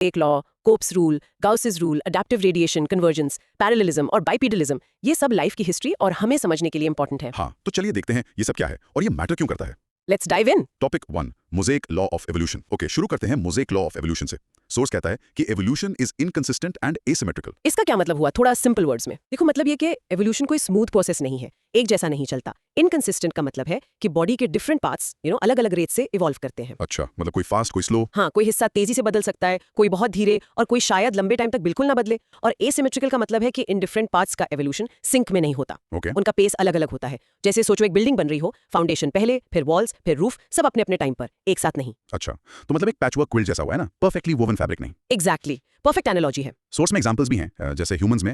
एक law, Cope's rule, Gause's rule, adaptive radiation, convergence, parallelism और bipedalism, ये सब लाइफ की हिस्ट्री और हमें समझने के लिए इंपॉर्टेंट है। हाँ, तो चलिए देखते हैं ये सब क्या है और ये मैटर क्यों करता है। Let's dive in. Topic 1, mosaic law of evolution. Okay, शुरू करते हैं मोज़ेक लॉ ऑफ एवोल्यूशन से। सोर्स कहता है कि evolution is inconsistent and asymmetrical. इसका क्या मतलब हुआ, थोड़ा सिंपल वर्ड्स में देखो। मतलब ये कि एवोल्यूशन कोई स्मूथ प्रोसेस नहीं है, एक जैसा नहीं चलता। इनकंसिस्टेंट का मतलब है कि बॉडी के डिफरेंट पार्ट्स अलग अलग रेट से इवॉल्व करते हैं। अच्छा, मतलब कोई फास्ट, कोई स्लो। हाँ, कोई हिस्सा तेजी से बदल सकता है, कोई बहुत धीरे, और कोई शायद लंबे टाइम तक बिल्कुल ना बदले। और एसिमेट्रिकल का मतलब है कि इन डिफरेंट पार्ट्स का एवोल्यूशन सिंक में नहीं होता। ओके, उनका पेस अलग अलग होता है। जैसे सोचो एक बिल्डिंग बन रही हो, फाउंडेशन पहले, फिर वॉल्स, फिर रूफ, सब अपने अपने टाइम पर, एक साथ नहीं। अच्छा, तो मतलब एक पैचवर्क क्विल्ट जैसा हुआ है ना, परफेक्टली वोवन फैब्रिक नहीं। एग्जैक्टली, परफेक्ट एनालॉजी है। सोर्स में एग्जांपल्स भी हैं, जैसे ह्यूमंस में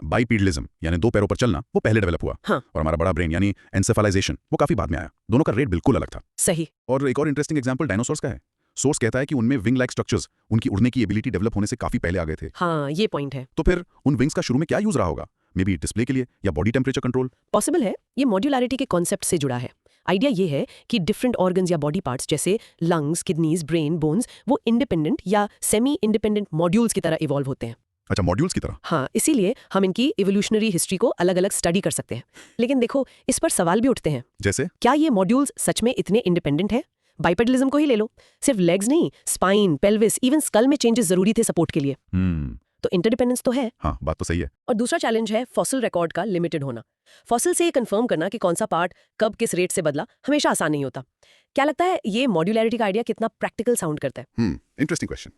बाइपीडलिज्म यानी दो पैरों पर चलना, वो पहले डेवलप हुआ। हाँ। और हमारा बड़ा ब्रेन यानी एन्सेफलाइजेशन, वो काफी बाद में आया। दोनों का रेट बिल्कुल अलग था। सही। और एक और इंटरेस्टिंग एग्जांपल डायनासोर्स का है। सोर्स कहता है कि उनमें विंग लाइक स्ट्रक्चर्स उनकी उड़ने की एबिलिटी डेवलप होने से काफी पहले आ गए थे। हाँ, ये पॉइंट है। तो फिर उन विंग्स का शुरू में क्या यूज रहा होगा? मे बी डिस्प्ले के लिए या बॉडी टेम्परेचर कंट्रोल। पॉसिबल है, ये मॉड्यूलैरिटी के कॉन्सेप्ट से जुड़ा है। आइडिया ये है कि डिफरेंट ऑर्गन्स या बॉडी पार्ट्स जैसे लंग्स, किडनीज, ब्रेन, बोन्स, वो इंडिपेंडेंट या सेमी इंडिपेंडेंट मॉड्यूल्स की तरह इवॉल्व होते हैं। अच्छा, मॉड्यूल्स की तरह। हाँ, इसीलिए हम इनकी इवोल्यूशनरी हिस्ट्री को अलग अलग स्टडी कर सकते हैं। लेकिन देखो, इस पर सवाल भी उठते हैं। जैसे क्या ये मॉड्यूल्स सच में इतने इंडिपेंडेंट है? बाइपेडलिज्म को ही ले लो, सिर्फ लेग्स नहीं, स्पाइन, पेल्विस, इवन स्कल में चेंजेस जरूरी थे सपोर्ट के लिए। तो इंटरडिपेंडेंस तो है। हाँ, बात तो सही है। और दूसरा चैलेंज है फॉसिल रिकॉर्ड का लिमिटेड होना। फॉसिल से ये कंफर्म करना कि कौन सा पार्ट कब किस रेट से बदला हमेशा आसान नहीं होता। क्या लगता है ये मॉड्यूलैरिटी का आइडिया कितना प्रैक्टिकल साउंड करता है? Interesting question.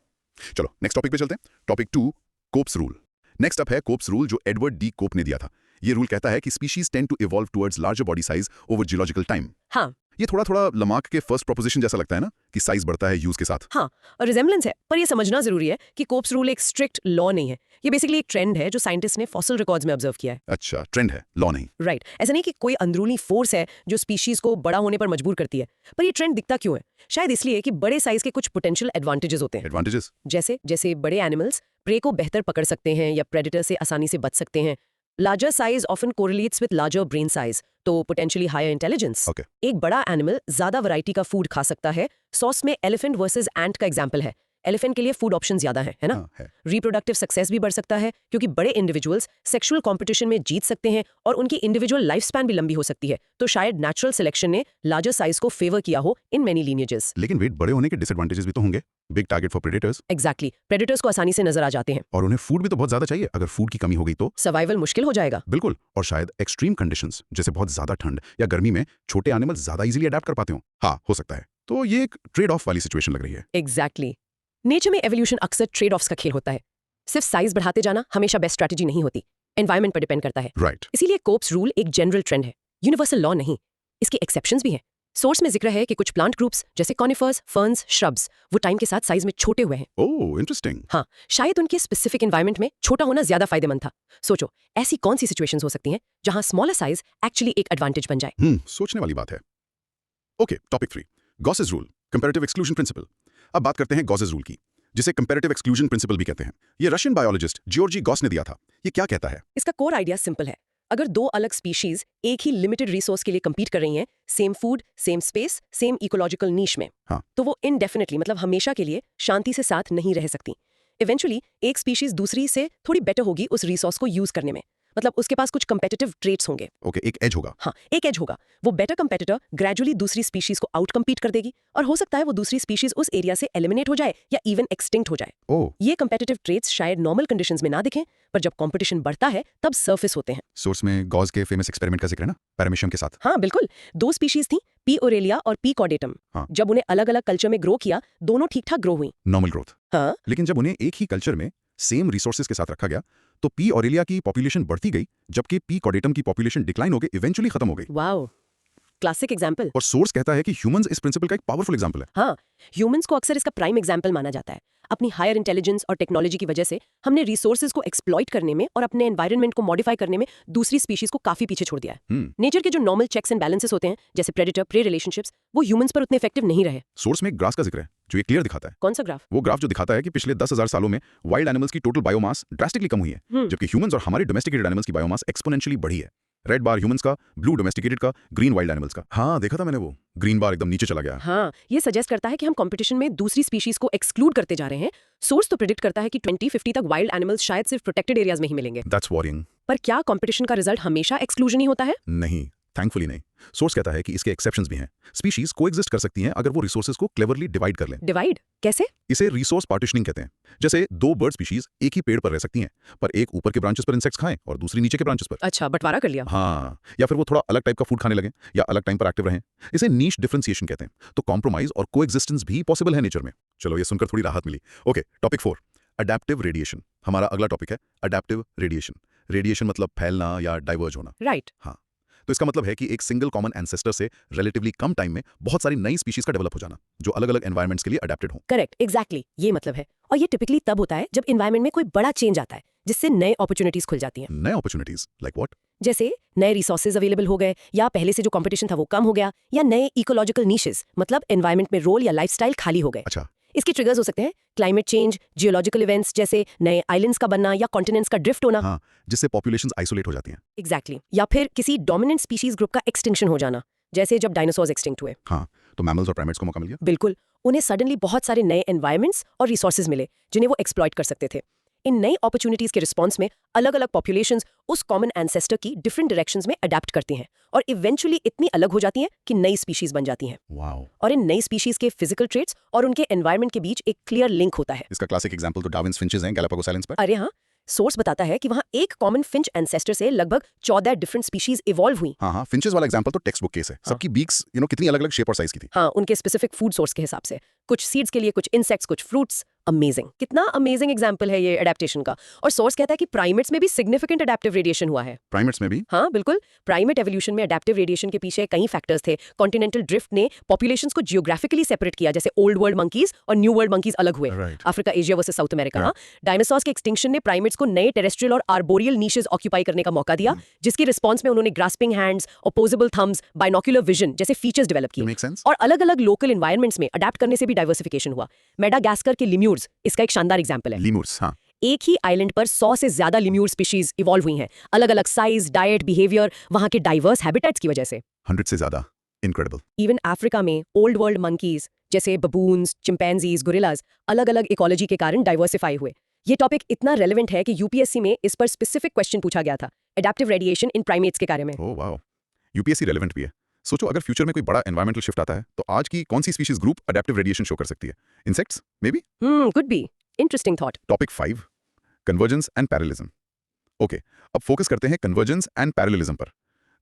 चलो नेक्स्ट टॉपिक पे चलते हैं। Topic 2, Cope's rule. Next up है कोप्स रूल, जो एडवर्ड डी कोप ने दिया था। ये रूल कहता है कि species tend to evolve towards larger body size over geological time. हाँ। ये थोड़ा लमार्क के फर्स्ट प्रोपोजिशन जैसा लगता है ना, कि साइज बढ़ता है यूज के साथ। हाँ, और रिजेम्बलेंस है, पर ये समझना जरूरी है कि कोप्स रूल एक स्ट्रिक्ट लॉ नहीं है। ये बेसिकली एक ट्रेंड है जो साइंटिस्ट ने फॉसिल रिकॉर्ड्स में ऑब्जर्व किया है। अच्छा, ट्रेंड है, लॉ नहीं। राइट, ऐसा नहीं कि कोई अंदरूनी फोर्स है जो स्पीशीज को बड़ा होने पर मजबूर करती है। पर ये ट्रेंड दिखता क्यों है? शायद इसलिए कि बड़े साइज के कुछ पोटेंशियल एडवांटेजेस होते हैं। एडवांटेजेस जैसे जैसे बड़े एनिमल्स प्रे को बेहतर पकड़ सकते हैं या प्रेडेटर से आसानी से बच सकते हैं। Larger size often correlates with larger brain size, तो पोटेंशियली हायर इंटेलिजेंस। Okay. एक बड़ा एनिमल ज्यादा वैरायटी का फूड खा सकता है। सॉस में एलिफेंट वर्सेस एंट का एग्जांपल है। एलिफेंट के लिए फूड ऑप्शन ज्यादा है ना? हाँ, है। रिप्रोडक्टिव सक्सेस भी बढ़ सकता है क्योंकि बड़े इंडिविजुअल्स सेक्सुअल कंपटीशन में जीत सकते हैं और उनकी इंडिविजुअल लाइफ स्पैन भी लंबी हो सकती है। तो शायद नेचुरल सिलेक्शन ने लार्जर साइज को फेवर किया हो इन मेनी लीनिएजेस। लेकिन वेट बड़े होने के डिसएडवांटेजेस भी तो होंगे। Big target for predators. Exactly, predators को आसानी से नजर आ जाते हैं और उन्हें फूड भी तो बहुत ज्यादा चाहिए। अगर फूड की कमी हो गई तो सर्वाइवल मुश्किल हो जाएगा। बिल्कुल। और शायद एक्सट्रीम कंडीशंस जैसे बहुत ज्यादा ठंड या गर्मी में छोटे एनिमल्स ज्यादा इजीली अडैप्ट कर पाते हो। हाँ, हो सकता है। तो ये एक ट्रेड ऑफ वाली सिचुएशन लग रही है। एग्जैक्टली। नेचर में एवोल्यूशन अक्सर ट्रेड ऑफ्स का खेल होता है। सिर्फ साइज बढ़ाते जाना हमेशा बेस्ट स्ट्रैटेजी नहीं होती, एनवायरनमेंट पर डिपेंड करता है। राइट। इसीलिए कोप्स रूल एक जनरल ट्रेंड है, यूनिवर्सल लॉ नहीं। इसके एक्सेप्शंस भी हैं। सोर्स में जिक्र है कि कुछ प्लांट ग्रुप्स जैसे कॉनिफर्स, फर्न्स, श्रब्स, वो टाइम के साथ साइज में छोटे हुए हैं। ओह, इंटरेस्टिंग। हाँ, शायद उनके स्पेसिफिक एनवायरनमेंट में छोटा होना ज्यादा फायदेमंद था। सोचो, ऐसी कौन सी सिचुएशंस हो सकती हैं जहां स्मॉलर साइज एक्चुअली एक एडवांटेज बन जाए? सोचने वाली बात है। Okay, topic 3, Gauss's rule, comparative exclusion principle. अब बात करते हैं गॉसेस रूल की, जिसे कंपैरेटिव एक्सक्लूजन प्रिंसिपल भी कहते हैं। ये रशियन बायोलॉजिस्ट जियोर्जी गॉस ने दिया था। ये क्या कहता है? इसका कोर आइडिया सिंपल है। अगर दो अलग स्पीशीज एक ही लिमिटेड रिसोर्स के लिए compete कर रही हैं, same food, same space, same ecological niche में, हाँ। तो वो इनडेफिनेटली मतलब हमेशा के लिए शांति से साथ नहीं रह सकती। इवेंचुअली एक स्पीशीज दूसरी से थोड़ी बेटर होगी उस रिसोर्स को यूज करने में। मतलब उसके पास कुछ कंपेटिटिव ट्रेट्स होंगे। ओके, एक एज होगा। हाँ, एक एज होगा। वो बेटर कंपेटिटर ग्रेजुअली दूसरी स्पीशीज को आउट कम्पीट कर देगी और हो सकता है वो दूसरी स्पीशीज उस एरिया से एलिमिनेट हो जाए या इवन एक्सटिंक्ट हो जाए। ओह। ये कंपेटिटिव ट्रेट्स शायद नॉर्मल कंडीशंस में ना दिखें, पर जब कंपटीशन बढ़ता है तब सरफेस होते हैं। सोर्स में गॉस के फेमस एक्सपेरिमेंट का जिक्र है ना, पैरामीशियम के साथ। हाँ बिल्कुल, दो स्पीशीज थी, पी ओरेलिया और पी कॉर्डेटम। हाँ। जब उन्हें अलग अलग कल्चर में ग्रो किया, दोनों ठीक ठाक ग्रो हुई। Normal growth. हाँ। लेकिन जब उन्हें एक ही कल्चर में सेम रिसोर्सेज के साथ रखा गया तो पी ऑरेलिया की पॉपुलेशन बढ़ती गई, जबकि पी कॉर्डेटम की पॉपुलेशन डिक्लाइन हो गई, इवेंचुअली खत्म हो गई। Wow, classic example. और सोर्स कहता है कि ह्यूमंस इस प्रिंसिपल का एक पावरफुल एग्जाम्पल है। हाँ, ह्यूमंस को अक्सर इसका प्राइम एग्जाम्पल माना जाता है। अपनी हायर इंटेलिजेंस और टेक्नोलॉजी की वजह से हमने रिसोर्सेज को एक्सप्लॉइट करने में और अपने एनवायरनमेंट को मॉडिफाई करने में दूसरी स्पीशीज को काफी पीछे छोड़ दिया है। नेचर के जो नॉर्मल चेक्स एंड बैलेंसेस होते हैं, जैसे प्रेडेटर प्रे रिलेशनशिप्स, वो ह्यूमंस पर उतने इफेक्टिव नहीं रहे। सोर्स में एक ग्राफ का जिक्र है जो ये क्लियर दिखाता है। कौन सा ग्राफ? वो ग्राफ जो दिखाता है कि पिछले 10,000 सालों में वाइल्ड एनिमल्स की टोटल बायोमास ड्रास्टिकली कम हुई है, जबकि ह्यूमंस और हमारे डोमेस्टिकेटेड एनिमल्स की बायोमास एक्सपोनेंशियली बढ़ी है। रेड बार ह्यूमंस का, ब्लू डोमेस्टिकेटेड का, ग्रीन वाइल्ड एनिमल्स का। हाँ देखा था मैंने वो, ग्रीन बार एकदम नीचे चला गया। हाँ, ये सजेस्ट करता है कि हम कंपटीशन में दूसरी स्पीशीज को एक्सक्लूड करते जा रहे हैं। सोर्स तो प्रिडिक्ट करता है कि 2050 तक वाइल्ड एनिमल्स शायद सिर्फ प्रोटेक्टेड एरियाज में ही मिलेंगे। That's warring. पर क्या कंपटीशन का रिजल्ट हमेशा एक्सक्लूजन ही होता है? नहीं, थैंकफुली नहीं। सोर्स कहता है कि इसके एक्सेप्शंस भी हैं। स्पीशीज कोएग्जिस्ट कर सकती हैं अगर वो रिसोर्सेज को क्लेवरली डिवाइड कर लें। डिवाइड कैसे? इसे रिसोर्स पार्टिशनिंग कहते हैं। जैसे दो बर्ड स्पीशीज एक ही पेड़ पर रह सकती हैं, पर एक ऊपर के ब्रांचेस पर इंसेक्ट्स खाएं और दूसरी नीचे के ब्रांचेस पर। अच्छा, बंटवारा कर लिया। हाँ, या फिर वो थोड़ा अलग टाइप का फूड खाने लगे या अलग टाइम पर एक्टिव रहें। इसे नीश डिफरेंशिएशन कहते हैं। तो कॉम्प्रोमाइज और कोएग्जिस्टेंस भी पॉसिबल है नेचर में। चलो ये सुनकर थोड़ी राहत मिली। Okay, topic 4, adaptive radiation. हमारा अगला टॉपिक है अडैप्टिव रेडिएशन। रेडिएशन मतलब फैलना या डाइवर्ज होना। राइट। हाँ, तो इसका मतलब है कि एक सिंगल कॉमन एंसेस्टर से रिलेटिवली कम टाइम में बहुत सारी नई स्पीशीज का डेवलप हो जाना, जो अलग अलग एनवायरमेंट्स के लिए अडेप्टेड हो। करेक्ट, एग्जैक्टली, ये मतलब है। और ये टिपिकली तब होता है जब एनवायरनमेंट में कोई बड़ा चेंज आता है, जिससे नए अपॉर्चुनिटीज खुल जाती हैं। नए अपॉर्चुनिटीज लाइक व्हाट? जैसे नए रिसोर्सेज अवेलेबल हो गए, या पहले से जो कंपटीशन था वो कम हो गया, या नए इकोलॉजिकल नीशेस मतलब एनवायरनमेंट में रोल या लाइफस्टाइल खाली हो गए। अच्छा, इसके ट्रिगर्स हो सकते हैं क्लाइमेट चेंज, जियोलॉजिकल इवेंट्स जैसे नए आइलैंड्स का बनना या कॉन्टिनेंट्स का ड्रिफ्ट होना। हाँ, जिससे पॉपुलेशंस आइसोलेट हो जाती हैं। एग्जैक्टली, या फिर किसी डोमिनेंट स्पीशीज ग्रुप का एक्सटिंक्शन हो जाना, जैसे जब डायनासोर्स एक्सटिंक्ट हुए। हाँ, तो मैमल्स और प्राइमेट्स को मौका मिल गया। बिल्कुल, उन्हें सडनली बहुत सारे नए एनवायरमेंट्स और रिसोर्सेज मिले जिन्हें वो एक्सप्लॉइट कर सकते थे। इन नई अपॉर्चुनिटीज के रिस्पॉन्स में अलग अलग पॉपुलेशंस उस कॉमन एंसेस्टर की डिफरेंट डायरेक्शंस में अडेप्ट करती हैं और इवेंचुअली इतनी अलग हो जाती हैं कि नई स्पीशीज बन जाती हैं। वाओ। और इन नई स्पीशीज के फिजिकल ट्रेट्स और उनके एनवायरनमेंट के बीच एक क्लियर लिंक होता है। इसका क्लासिक एग्जांपल तो डार्विन्स फिंचेस हैं गैलापागोस आइलैंड्स पर। अरे हाँ, सोर्स बताता है कि वहाँ एक कॉमन फिंच एंसेस्टर से लगभग 14 डिफरेंट स्पीशीज इवॉल्व हुई। हाँ, फिंचेस वाला एग्जांपल तो टेक्स्ट बुक केस है। सबकी बीक्स कितनी अलग अलग शेप और साइज की थी। हाँ, उनके स्पेसिफिक फूड सोर्स के हिसाब से, कुछ सीड्स के लिए, कुछ इंसेक्ट्स, कुछ फ्रूट्स। अमेजिंग, कितना अमेजिंग एग्जांपल है ये एडेप्टेशन का। और सोर्स कहता है कि प्राइमेट्स में भी सिग्निफिकेंट एडेप्टिव रेडिएशन हुआ है। प्राइमेट्स में भी? हाँ बिल्कुल, प्राइमेट एवोल्यूशन में एडेप्टिव रेडिएशन के पीछे कई फैक्टर्स थे। कॉन्टिनेंटल ड्रिफ्ट ने पॉपुलेशंस को जियोग्राफिकली सेपरेट किया, जैसे ओल्ड वर्ल्ड मंकीज और न्यू वर्ल्ड मंकीज अलग हुए। Africa, Asia versus south America. हाँ, डायनासोर्स के एक्सटिंक्शन ने प्राइमेट्स को नए टेरेस्ट्रियल और आर्बोरियल नीशेस ऑक्यूपाई करने का मौका दिया, जिसकी रिस्पॉन्स में उन्होंने grasping hands, opposable thumbs, binocular vision जैसे फीचर्स डेवलप किए। और अलग अलग लोकल एनवायरमेंट्स में अडेप्ट करने से भी डाइवर्सिफिकेशन हुआ। मेडागास्कर के लिम्यूर्स इसका एक शानदार एग्जांपल है। लीमूर्स, हाँ। एक ही आइलैंड पर 100 से ज्यादा लिम्यूर स्पीशीज इवॉल्व हुई हैं, अलग अलग साइज, डाइट, बिहेवियर, वहां के डाइवर्स हैबिटेट्स की वजह से। 100 से ज्यादा, इनक्रेडिबल। इवन अफ्रीका में ओल्ड वर्ल्ड मंकीज जैसे बबून्स, चिंपैंजीज, गोरिल्लाज अलग अलग इकोलॉजी के कारण डाइवर्सिफाई हुए। ये टॉपिक इतना रेलेवेंट है कि यूपीएससी में इस पर स्पेसिफिक क्वेश्चन पूछा गया था, एडेप्टिव रेडिएशन इन प्राइमेट्स के बारे में। ओह वाओ, यूपीएससी रेलेवेंट भी है। सोचो अगर फ्यूचर में कोई बड़ा एनवायरमेंटल शिफ्ट आता है तो आज की कौन सी species group adaptive radiation show कर सकती है? Insects maybe? Could be, interesting thought. Topic 5, convergence and parallelism. Okay, अब फोकस करते हैं कन्वर्जेंस एंड पैरेललिज्म पर।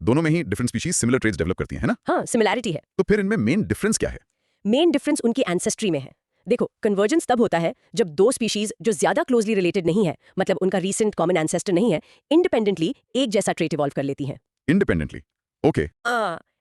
दोनों में ही different species similar traits develop करती हैं, है ना? हाँ, सिमिलैरिटी है। तो फिर इनमें मेन डिफरेंस क्या है? मेन डिफरेंस उनकी एंसेस्ट्री में है। देखो, कन्वर्जेंस तब होता है जब दो स्पीशीज जो ज्यादा क्लोजली रिलेटेड नहीं है, मतलब उनका रीसेंट कॉमन एंसेस्टर नहीं है, इंडिपेंडेंटली एक जैसा ट्रेट इवॉल्व कर लेती हैं। इंडिपेंडेंटली? ओके।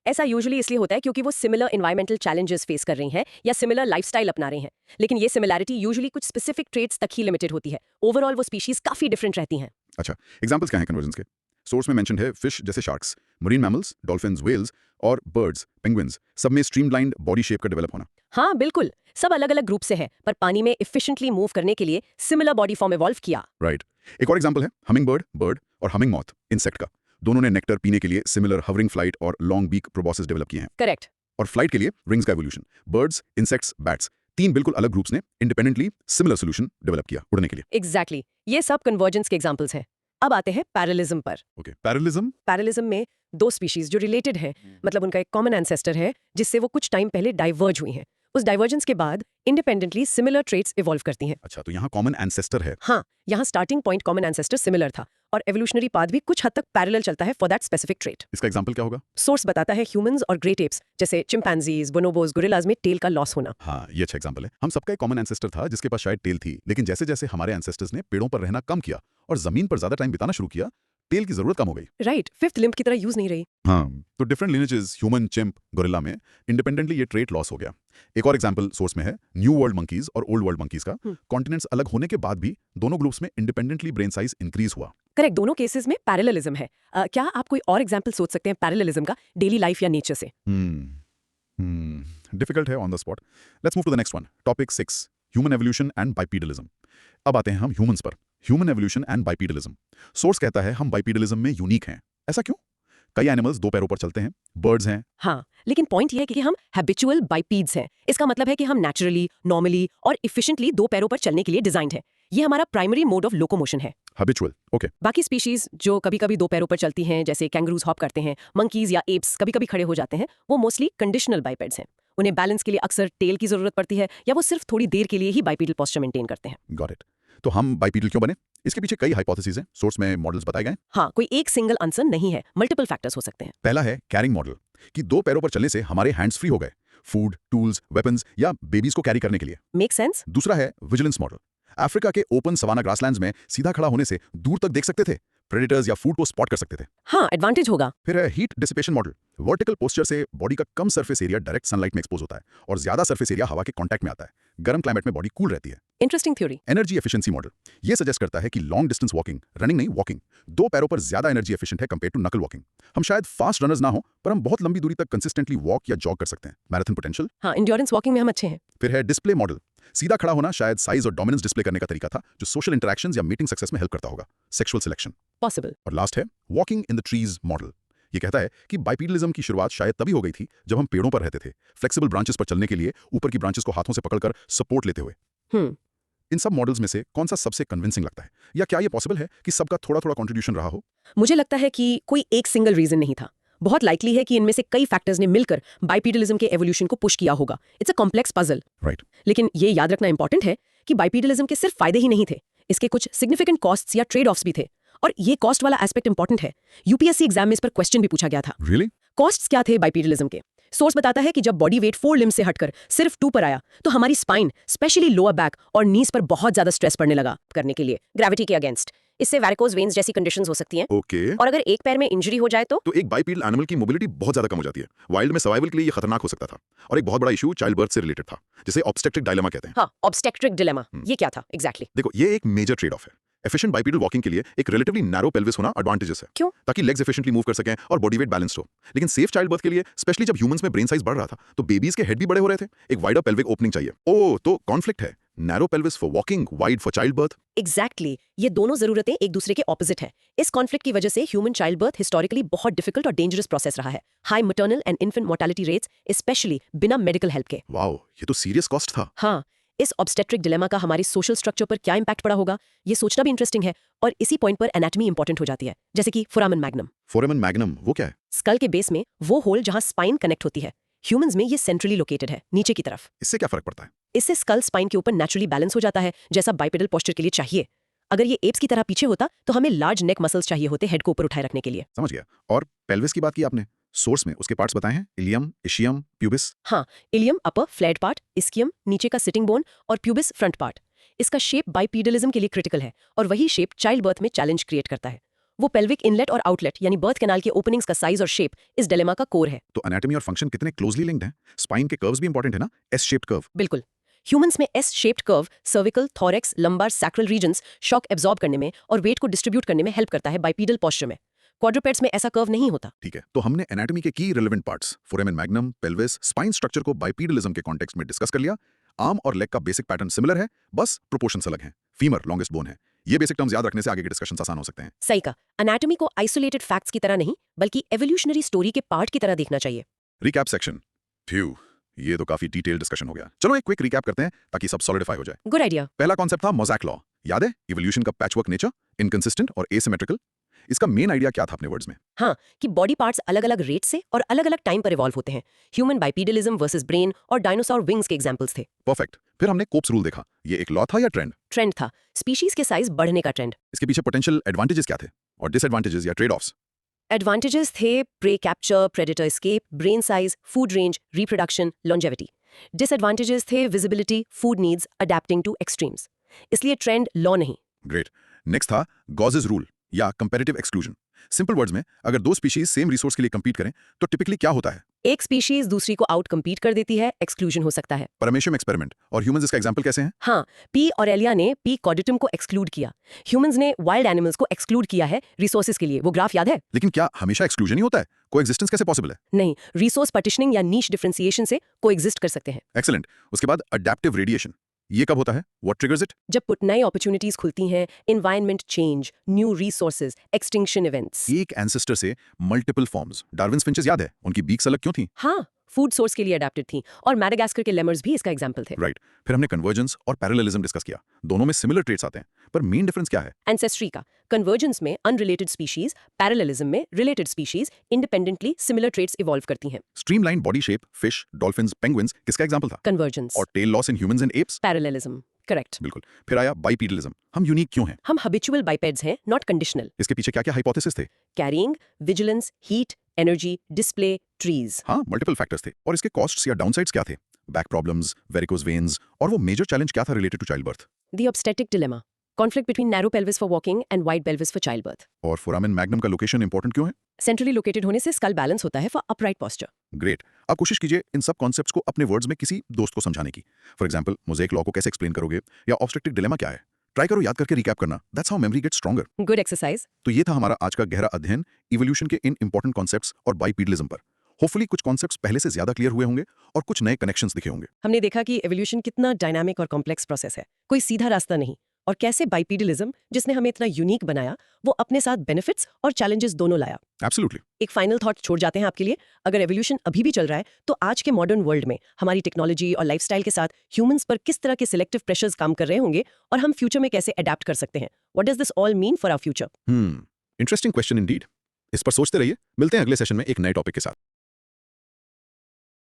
ऐसा यूजुअली इसलिए होता है क्योंकि वो सिमिलर एनवायरमेंटल चैलेंजेस फेस कर रही हैं या सिमिलर लाइफस्टाइल अपना रही हैं। लेकिन ये सिमिलैरिटी यूजुअली कुछ स्पेसिफिक ट्रेट्स तक ही लिमिटेड होती है। ओवरऑल वो स्पीशीज काफी डिफरेंट रहती हैं। अच्छा, एग्जांपल्स क्या हैं कन्वर्जेंस के? सोर्स में मेंशन्ड है फिश जैसे sharks, marine mammals, dolphins, whales और बर्ड्स, पेंगुइन्स, सब में स्ट्रीमलाइंड बॉडी शेप का डेवलप होना। हाँ बिल्कुल, सब अलग अलग ग्रुप से है, पर पानी में एफिशिएंटली मूव करने के लिए सिमिलर बॉडी फॉर्म इवॉल्व किया। राइट। एक और एग्जांपल है हमिंग बर्ड और हमिंग मॉथ, इंसेक्ट का। दोनों ने नेक्टर पीने के लिए सिमिलर हवरिंग फ्लाइट और लॉन्ग बीक प्रोबॉसेस डेवलप किए हैं। करेक्ट। और फ्लाइट के लिए रिंग्स का एवोल्यूशन। बर्ड्स, इंसेक्ट्स, बैट्स, 3 बिल्कुल अलग ग्रुप्स ने इंडिपेंडेंटली सिमिलर सोल्यूशन डेवलप किया उड़ने के लिए। एग्जैक्टली, ये सब कन्वर्जेंस के एग्जांपल्स हैं। अब आते हैं पैरेललिज्म पर। Okay, parallelism? पैरेललिज्म में दो स्पीशीज जो रिलेटेड हैं, मतलब उनका एक कॉमन एंसेस्टर है जिससे वो कुछ टाइम पहले डाइवर्ज हुई हैं। उस डाइवर्जेंस के बाद इंडिपेंडेंटली सिमिलर ट्रेट्स इवॉल्व करती हैं। अच्छा, तो यहाँ कॉमन एंसेस्टर है। हाँ, यहाँ starting point common ancestor similar था और एवोल्यूशनरी पाथ भी कुछ हद तक पैरेलल चलता है फॉर दैट स्पेसिफिक ट्रेट। इसका एग्जांपल क्या होगा? सोर्स बताता है ह्यूमंस और ग्रेट एप्स जैसे चिंपैंजीज, बोनोबोस, गोरिल्लाज में टेल का लॉस होना। हाँ, ये अच्छा एग्जांपल है। हम सबका एक कॉमन एंसेस्टर था जिसके पास शायद टेल थी, लेकिन जैसे जैसे हमारे एंसेस्टर्स ने पेड़ों पर रहना कम किया और जमीन पर ज्यादा टाइम बिताना शुरू किया, टेल की जरूरत कम हो गई। राइट, फिफ्थ लिम्ब की तरह यूज नहीं रही। हाँ, तो different lineages, human, chimp, gorilla में इंडिपेंडेंटली ये ट्रेट लॉस हो गया। एक और एग्जांपल सोर्स में है न्यू वर्ल्ड मंकीज और ओल्ड वर्ल्ड मंकीज का। कॉन्टिनेंट्स अलग होने के बाद भी दोनों ग्रुप्स में इंडिपेंडेंटली ब्रेन साइज इंक्रीज हुआ। करेक्ट, दोनों केसेस में पैरेललिज्म है। क्या आप कोई और एग्जांपल सोच सकते हैं पैरेललिज्म का डेली लाइफ या नेचर से? डिफिकल्ट है on the spot. Let's move to the next one, topic 6, human evolution and bipedalism. अब आते हैं हम ह्यूमंस पर, human evolution and bipedalism. Source कहता है हम बाइपीडलिज्म में यूनिक हैं। ऐसा क्यों? कई एनिमल्स दो पैरों पर चलते हैं, बर्ड्स हैं। हाँ, लेकिन पॉइंट ये है कि हम हैबिचुअल बाइपीड्स हैं। इसका मतलब है कि हम नेचुरली, नॉर्मली और इफिशिएंटली दो पैरों पर चलने के लिए डिजाइंड है। ये हमारा प्राइमरी मोड ऑफ लोकोमोशन है। Habitual, okay. बाकी स्पीशीज जो कभी-कभी दो पैरों पर चलती हैं, जैसे कैंगरूज हॉप करते हैं, मंकीज या एप्स कभी-कभी खड़े हो जाते हैं, वो मोस्टली कंडीशनल बाइपेड्स हैं। उन्हें बैलेंस के लिए अक्सर टेल की जरूरत पड़ती है या वो सिर्फ थोड़ी देर के लिए ही बाइपीडल पोस्चर मेंटेन करते हैं। Got it. तो हम बाइपीडल क्यों बने? इसके पीछे कई हाइपोथेसिस हैं, सोर्स में मॉडल्स बताए गए। हाँ, कोई एक सिंगल आंसर नहीं है, मल्टीपल फैक्टर्स हो सकते हैं। पहला है कैरिंग मॉडल, कि दो पैरों पर चलने से हमारे हैंड्स फ्री हो गए, फूड, टूल्स, वेपन्स या बेबीज को कैरी करने के लिए। Make sense? दूसरा है विजिलेंस मॉडल। अफ्रीका के ओपन सवाना ग्रासलैंड्स में सीधा खड़ा होने से दूर तक देख सकते थे, प्रेडेटर्स या फूड को स्पॉट कर सकते थे। हाँ, एडवांटेज होगा। फिर है heat dissipation model. Vertical posture से बॉडी का कम सरफेस एरिया डायरेक्ट सनलाइट में एक्सपोज होता है और ज्यादा सरफेस एरिया हवा के कांटेक्ट में आता है। गर्म क्लाइमेट में बॉडी कूल रहती है। Interesting theory. Energy efficiency model ये सजेस्ट करता है कि लॉन्ग डिस्टेंस वॉकिंग, रनिंग नहीं वॉकिंग, दो पैरों पर ज्यादा एनर्जी एफिशिएंट है कंपेयर टू नकल वॉकिंग। हम शायद फास्ट रनर्स ना हो, पर हम बहुत लंबी दूरी तक कंसिस्टेंटली वॉक या जॉग कर सकते हैं। Marathon potential. हाँ, एंड्योरेंस वॉकिंग में हम अच्छे हैं। फिर है डिस्प्ले मॉडल। सीधा खड़ा होना शायद साइज और डोमिनेंस डिस्प्ले करने का तरीका था, जो सोशल इंटरेक्शंस या मीटिंग सक्सेस में हेल्प करता होगा। Sexual selection possible. और लास्ट है walking in the trees model. ये कहता है कि बाइपीडलिज्म की शुरुआत शायद तभी हो गई थी जब हम पेड़ों पर रहते थे, फ्लेक्सिबल ब्रांचेस पर चलने के लिए ऊपर की ब्रांचेस को हाथों से पकड़कर सपोर्ट लेते हुए। इन सब मॉडल्स में से कौन सा सबसे कन्विंसिंग लगता है, या क्या ये पॉसिबल है कि सबका थोड़ा थोड़ा कंट्रीब्यूशन रहा हो? मुझे लगता है कि कोई एक सिंगल रीजन नहीं था। बहुत लाइकली है कि इनमें से कई फैक्टर्स ने मिलकर बाइपीडलिज्म के एवोल्यूशन को पुश किया होगा। It's a complex puzzle. Right. लेकिन ये याद रखना इंपॉर्टेंट है कि बाइपीडलिज्म के सिर्फ फायदे ही नहीं थे, इसके कुछ सिग्निफिकेंट कॉस्ट्स या ट्रेड ऑफ्स भी थे। और ये कॉस्ट वाला एस्पेक्ट इंपॉर्टेंट है। यूपीएससी एग्जाम में इस पर क्वेश्चन भी पूछा गया था। Really? कॉस्ट्स क्या थे बाइपीडलिज्म के? सोर्स बताता है कि जब बॉडी वेट 4 लिम्ब से हटकर सिर्फ 2 पर आया तो हमारी स्पाइन, स्पेशली लोअर बैक और नीज पर बहुत ज्यादा स्ट्रेस पड़ने लगा करने के लिए ग्रेविटी के अगेंस्ट। इससे वैरिकोज वेन्स जैसी कंडीशंस हो सकती हैं। ओके। और अगर एक पैर में इंजरी हो जाए तो एक बाइपीडल एनिमल की मोबिलिटी बहुत ज्यादा कम हो जाती है। वाइल्ड में सर्वाइवल के लिए ये खतरनाक हो सकता था। और एक बहुत बड़ा इशू चाइल्ड बर्थ से रिलेटेड था, जिसे ऑब्स्टेट्रिक डायलेमा कहते हैं। हाँ, ऑब्स्टेट्रिक डिलेमा। ये क्या था एग्जैक्टली? देखो, ये एक मेजर ट्रेड ऑफ है। एफिशिएंट बाइपीडल वॉकिंग के लिए एक रिलेटिवली नैरो पेल्विस होना एडवांटेजेस है। क्यों? ताकि लेग्स एफिशिएंटली मूव कर सकें और बॉडी वेट बैलेंस्ड हो। लेकिन सेफ चाइल्ड बर्थ के लिए, स्पेशली जब ह्यूमंस में ब्रेन साइज बढ़ रहा था, तो बेबीज के हेड भी बड़े हो रहे थे, एक वाइडर पेल्विक ओपनिंग चाहिए। ओह, तो कॉन्फ्लिक्ट है। Narrow pelvis for walking, wide for child birth. Exactly. ये दोनों जरूरतें एक दूसरे के ऑपोजिट है। इस कॉन्फ्लिक्ट की वजह से ह्यूमन चाइल्ड बर्थ हिस्टोरिकली बहुत डिफिकल्ट और डेंजरस प्रोसेस रहा है। High maternal and infant mortality rates, specially बिना मेडिकल हेल्प के। वाओ, ये तो सीरियस कॉस्ट था। हाँ, इस ऑब्स्टेट्रिक डिलेमा का हमारी सोशल स्ट्रक्चर पर क्या इंपैक्ट पड़ा होगा, ये सोचना भी इंटरेस्टिंग है। और इसी पॉइंट पर एनाटॉमी इंपॉर्टेंट हो जाती है, जैसे कि फोरामन मैग्नम। फोरामन मैग्नम वो क्या है? स्कल के बेस में वो होल जहां स्पाइन कनेक्ट होती है। ह्यूमंस में ये सेंट्रली लोकेटेड है, नीचे की तरफ। इससे क्या फर्क पड़ता है? इससे स्कल स्पाइन के ऊपर नेचुरली बैलेंस हो जाता है, जैसा बाइपेडल पोस्चर के लिए चाहिए। अगर ये एप्स की तरह पीछे होता तो हमें लार्ज नेक मसल्स चाहिए होते हेड को ऊपर उठाए रखने के लिए। समझ गया। और पेल्विस की बात की आपने, सोर्स में उसके पार्ट्स बताए हैं, इलियम, इशियम, प्यूबिस। हाँ, इलियम अपर फ्लैट पार्ट, इस्कियम नीचे का सिटिंग बोन और प्यूबिस फ्रंट पार्ट। इसका शेप बाइपीडलिज्म के लिए क्रिटिकल है और वही शेप चाइल्ड बर्थ में चैलेंज क्रिएट करता है। वो पेल्विक इनलेट और आउटलेट यानी बर्थ कैनाल के ओपनिंग्स का साइज और शेप इस डिलेमा का कोर है। तो एनाटॉमी और फंक्शन कितने क्लोजली लिंक्ड हैं? स्पाइन के कर्व्स भी इंपॉर्टेंट है ना? S shaped curve. बिल्कुल। ह्यूमंस में S shaped curve cervical, thorax, lumbar, sacral regions shock absorb करने में और वेट को डिस्ट्रीब्यूट करने में हेल्प करता है बाइपीडल पोस्चर में। क्वाड्रुपेड्स में ऐसा कर्व नहीं होता। ठीक है, तो हमने एनाटॉमी के की relevant parts, फोरामन magnum, pelvis, spine structure को बाइपीडलिज्म के कॉन्टेक्स्ट में डिस्कस कर लिया। आर्म और लेग का बेसिक पैटर्न सिमिलर है, बस प्रोपोर्शंस अलग हैं। फीमर लॉन्गेस्ट बोन है। ये बेसिक टर्म्स याद रखने से आगे के डिस्कशन आसान हो सकते हैं। सही का। एनाटॉमी को आइसोलेटेड फैक्ट्स की तरह नहीं, बल्कि एवोल्यूशनरी स्टोरी के पार्ट की तरह देखना चाहिए। Recap section. फ्यू, ये तो काफी डिटेल डिस्कशन हो गया। चलो एक क्विक रिकैप करते हैं ताकि सब सॉलिडिफाई हो जाए। Good idea. पहला कॉन्सेप्ट था मोज़ैक लॉ, याद है? इवोल्यूशन का पैचवर्क नेचर, इनकंसिस्टेंट और एसिमेट्रिकल। इसका मेन आइडिया क्या था अपने वर्ड्स में? हाँ, कि बॉडी पार्ट्स अलग अलग रेट से और अलग अलग टाइम पर इवॉल्व होते हैं। ह्यूमन बाइपीडलिज्म वर्सेस ब्रेन और डायनासोर विंग्स के एग्जांपल्स थे। परफेक्ट। फिर हमने कोप्स रूल देखा। ये एक लॉ था या ट्रेंड? ट्रेंड था, स्पीशीज के साइज बढ़ने का ट्रेंड। इसके पीछे पोटेंशियल एडवांटेजेस क्या थे और डिसएडवांटेजेस या ट्रेड ऑफ्स? एडवांटेजेस थे prey capture, predator escape, brain size, food range, reproduction, longevity. Disadvantages थे visibility, food needs, adapting to extremes. इसलिए ट्रेंड लॉ नहीं। ग्रेट। नेक्स्ट था गॉजेस रूल या कंपैरेटिव एक्सक्लूजन। सिंपल वर्ड्स में, अगर दो स्पीशीज सेम रिसोर्स के लिए कंपीट करें तो टिपिकली क्या होता है? एक स्पीशीज दूसरी को आउट कम्पीट कर देती है, एक्सक्लूजन हो सकता है। परमेशियम एक्सपेरिमेंट और ह्यूमंस इसका एग्जांपल कैसे हैं? हाँ, पी ऑरेलिया ने पी कॉडिटम को एक्सक्लूड किया। ह्यूमंस ने वाइल्ड एनिमल्स को एक्सक्लूड किया है रिसोर्सेज के लिए। वो ग्राफ याद है? लेकिन क्या हमेशा एक्सक्लूजन ही होता है? कोएग्जिस्टेंस कैसे पॉसिबल है? नहीं, रिसोर्स पार्टिशनिंग या नीश डिफरेंशिएशन से कोएग्जिस्ट कर सकते हैं। एक्सीलेंट। उसके बाद अडैप्टिव रेडिएशन। ये कब होता है? What triggers it? जब नई अपॉर्चुनिटीज खुलती हैं, environment change, new resources, extinction events. एक एंसेस्टर से मल्टीपल फॉर्म्स। डार्विन्स फिंचेस याद है? उनकी बीक्स अलग क्यों थी? हाँ, फूड सोर्स के लिए अडेप्टेड थी और मैडागास्कर के लेमर्स भी इसका एग्जाम्पल थे। राइट। फिर हमने कन्वर्जेंस और पैरेललिज्म डिस्कस किया। दोनों में सिमिलर ट्रेट्स आते हैं, पर मेन डिफरेंस क्या है? एंसेस्ट्री का कन्वर्जेंस में अनरिलेटेड स्पीशीज, पैरेललिज्म में related species independently similar traits evolve करती हैं। Streamline body shape, fish, dolphins, penguins किसका एग्जांपल था? कन्वर्जेंस और tail loss in humans and apes? Parallelism. Correct. बिल्कुल। फिर आया बाइपीडलिज्म। हम यूनिक क्यों हैं? हम हैबिचुअल बाइपेड्स हैं, नॉट कंडीशनल। इसके पीछे क्या-क्या हाइपोथेसिस थे? Carrying, vigilance, heat, energy, display, trees. हाँ, मल्टीपल फैक्टर्स थे। और इसके कॉस्ट्स या डाउनसाइड्स क्या थे? बैक प्रॉब्लम्स, वेरिकोज वेन्स, और वो मेजर चैलेंज क्या था related to child birth? The obstetric dilemma, conflict between narrow pelvis for walking and wide pelvis for child birth. और फोरामेन मैग्नम का लोकेशन इंपॉर्टेंट क्यों है? सेंट्रली लोकेटेड होने से स्कल बैलेंस होता है फॉर अपराइट पोस्चर। ग्रेट। अब कोशिश कीजिए इन सब कॉन्सेप्ट्स को अपने वर्ड्स में किसी दोस्त को समझाने की। फॉर एग्जांपल, मोज़ेक लॉ को कैसे एक्सप्लेन करोगे, या ऑब्स्ट्रक्टिव डिलेमा क्या है? ट्राई करो याद करके रिकैप करना। That's how memory gets stronger. Good exercise. तो ये था हमारा आज का गहरा अध्ययन इवोल्यूशन के इन इंपॉर्टेंट कॉन्सेप्ट्स और बाइपीडलिज्म पर। होपफुली कुछ कॉन्सेप्ट्स पहले से ज्यादा क्लियर हुए होंगे और कुछ नए कनेक्शंस दिखे होंगे। हमने देखा कि एवोल्यूशन कितना डायनामिक और कॉम्प्लेक्स प्रोसेस है, कोई सीधा रास्ता नहीं, और कैसे बाइपीडलिज्म, जिसने हमें इतना यूनिक बनाया, वो अपने साथ बेनिफिट्स और चैलेंजेस दोनों लाया। एब्सोल्युटली। एक फाइनल थॉट छोड़ जाते हैं आपके लिए। अगर एवोल्यूशन अभी भी चल रहा है, तो आज के मॉडर्न वर्ल्ड में हमारी टेक्नोलॉजी और लाइफस्टाइल के साथ ह्यूमंस पर किस तरह के सिलेक्टिव प्रेशर्स काम कर रहे होंगे, और हम फ्यूचर में कैसे अडेप्ट कर सकते हैं। What does this all mean for our future? Interesting question indeed. इस पर सोचते रहिए। मिलते हैं अगले सेशन में एक नए टॉपिक के साथ।